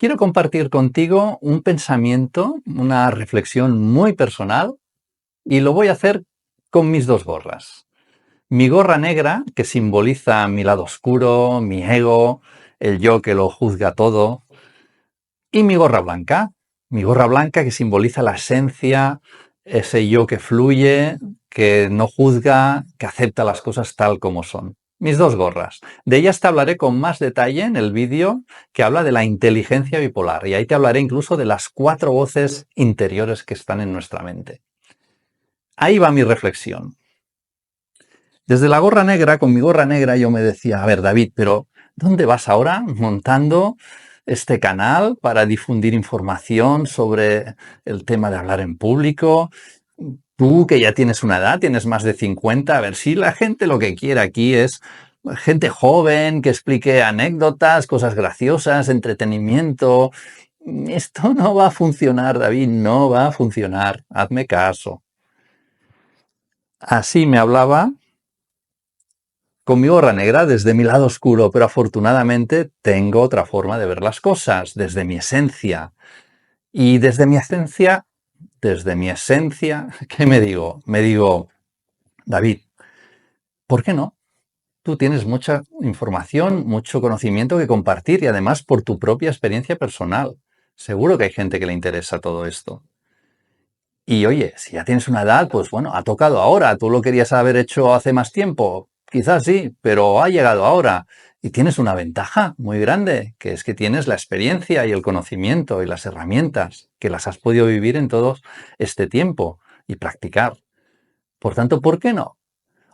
Quiero compartir contigo un pensamiento, una reflexión muy personal y lo voy a hacer con mis dos gorras. Mi gorra negra, que simboliza mi lado oscuro, mi ego, el yo que lo juzga todo, y mi gorra blanca que simboliza la esencia, ese yo que fluye, que no juzga, que acepta las cosas tal como son. Mis dos gorras. De ellas te hablaré con más detalle en el vídeo que habla de la inteligencia bipolar y ahí te hablaré incluso de las 4 voces interiores que están en nuestra mente. Ahí va mi reflexión. Desde la gorra negra, con mi gorra negra, yo me decía, a ver, David, pero ¿dónde vas ahora montando este canal para difundir información sobre el tema de hablar en público? Tú que ya tienes una edad, tienes más de 50, a ver si la gente lo que quiere aquí es gente joven que explique anécdotas, cosas graciosas, entretenimiento. Esto no va a funcionar, David, no va a funcionar. Hazme caso. Así me hablaba con mi gorra negra desde mi lado oscuro, pero afortunadamente tengo otra forma de ver las cosas, desde mi esencia. Y desde mi esencia, ¿qué me digo? Me digo, David, ¿por qué no? Tú tienes mucha información, mucho conocimiento que compartir y además por tu propia experiencia personal. Seguro que hay gente que le interesa todo esto. Y oye, si ya tienes una edad, pues bueno, ha tocado ahora. Tú lo querías haber hecho hace más tiempo. Quizás sí, pero ha llegado ahora. Y tienes una ventaja muy grande, que es que tienes la experiencia y el conocimiento y las herramientas, que las has podido vivir en todo este tiempo y practicar. Por tanto, ¿por qué no?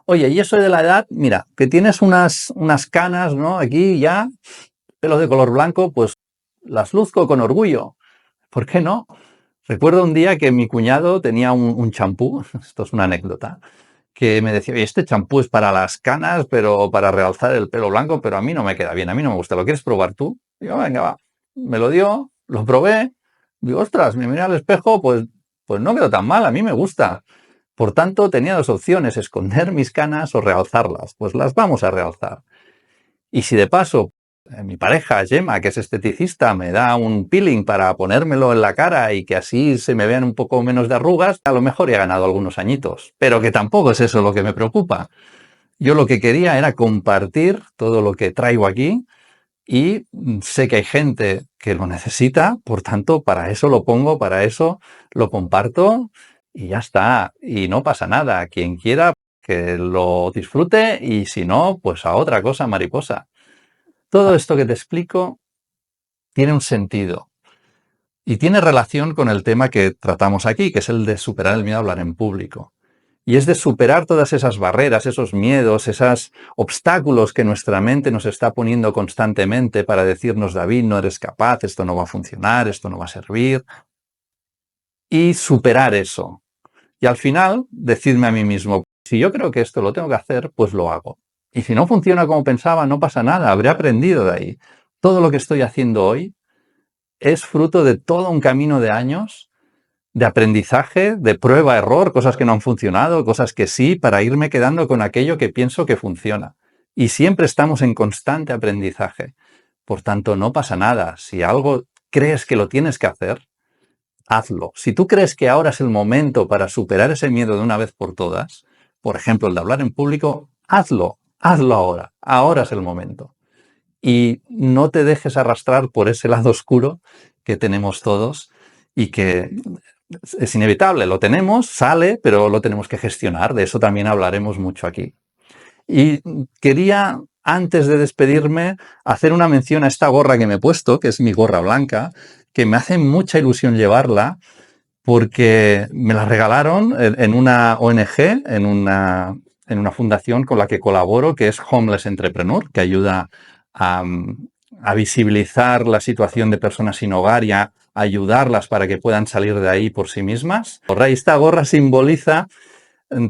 Oye, y eso de la edad, mira, que tienes unas canas, ¿no? Aquí ya, pelos de color blanco, pues las luzco con orgullo. ¿Por qué no? Recuerdo un día que mi cuñado tenía un champú, esto es una anécdota, que me decía, oye, este champú es para las canas, pero para realzar el pelo blanco, pero a mí no me queda bien, a mí no me gusta, ¿lo quieres probar tú? Digo, venga, va. Me lo dio, lo probé, digo, ostras, me miré al espejo, pues no quedó tan mal, a mí me gusta. Por tanto, tenía dos opciones, esconder mis canas o realzarlas. Pues las vamos a realzar. Y si de paso mi pareja, Gemma, que es esteticista, me da un peeling para ponérmelo en la cara y que así se me vean un poco menos de arrugas, a lo mejor he ganado algunos añitos. Pero que tampoco es eso lo que me preocupa. Yo lo que quería era compartir todo lo que traigo aquí y sé que hay gente que lo necesita, por tanto, para eso lo pongo, para eso lo comparto y ya está. Y no pasa nada. Quien quiera que lo disfrute y si no, pues a otra cosa mariposa. Todo esto que te explico tiene un sentido y tiene relación con el tema que tratamos aquí, que es el de superar el miedo a hablar en público. Y es de superar todas esas barreras, esos miedos, esos obstáculos que nuestra mente nos está poniendo constantemente para decirnos, David, no eres capaz, esto no va a funcionar, esto no va a servir. Y superar eso. Y al final, decirme a mí mismo, si yo creo que esto lo tengo que hacer, pues lo hago. Y si no funciona como pensaba, no pasa nada, habré aprendido de ahí. Todo lo que estoy haciendo hoy es fruto de todo un camino de años de aprendizaje, de prueba-error, cosas que no han funcionado, cosas que sí, para irme quedando con aquello que pienso que funciona. Y siempre estamos en constante aprendizaje. Por tanto, no pasa nada. Si algo crees que lo tienes que hacer, hazlo. Si tú crees que ahora es el momento para superar ese miedo de una vez por todas, por ejemplo, el de hablar en público, hazlo. Hazlo ahora. Ahora es el momento. Y no te dejes arrastrar por ese lado oscuro que tenemos todos y que es inevitable, lo tenemos, sale, pero lo tenemos que gestionar. De eso también hablaremos mucho aquí. Y quería, antes de despedirme, hacer una mención a esta gorra que me he puesto, que es mi gorra blanca, que me hace mucha ilusión llevarla porque me la regalaron en una ONG, en una fundación con la que colaboro, que es Homeless Entrepreneur, que ayuda a visibilizar la situación de personas sin hogar y a ayudarlas para que puedan salir de ahí por sí mismas. Esta gorra simboliza,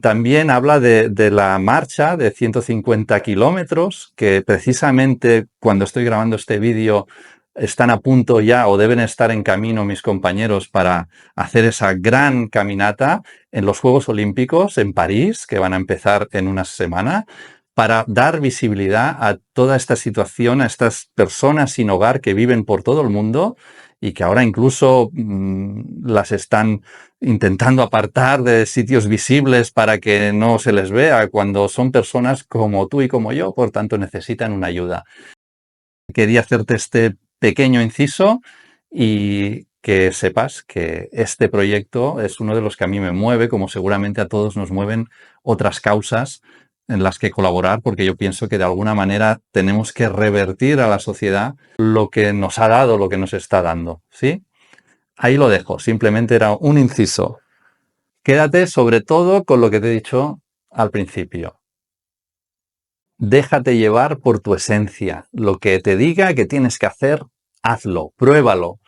también habla de la marcha de 150 kilómetros, que precisamente cuando estoy grabando este vídeo están a punto ya o deben estar en camino mis compañeros para hacer esa gran caminata en los Juegos Olímpicos en París, que van a empezar en una semana, para dar visibilidad a toda esta situación, a estas personas sin hogar que viven por todo el mundo y que ahora incluso las están intentando apartar de sitios visibles para que no se les vea, cuando son personas como tú y como yo, por tanto necesitan una ayuda. Quería hacerte este pequeño inciso y que sepas que este proyecto es uno de los que a mí me mueve, como seguramente a todos nos mueven otras causas en las que colaborar, porque yo pienso que de alguna manera tenemos que revertir a la sociedad lo que nos ha dado, lo que nos está dando, ¿sí? Ahí lo dejo, simplemente era un inciso. Quédate sobre todo con lo que te he dicho al principio. Déjate llevar por tu esencia. Lo que te diga que tienes que hacer, hazlo, pruébalo.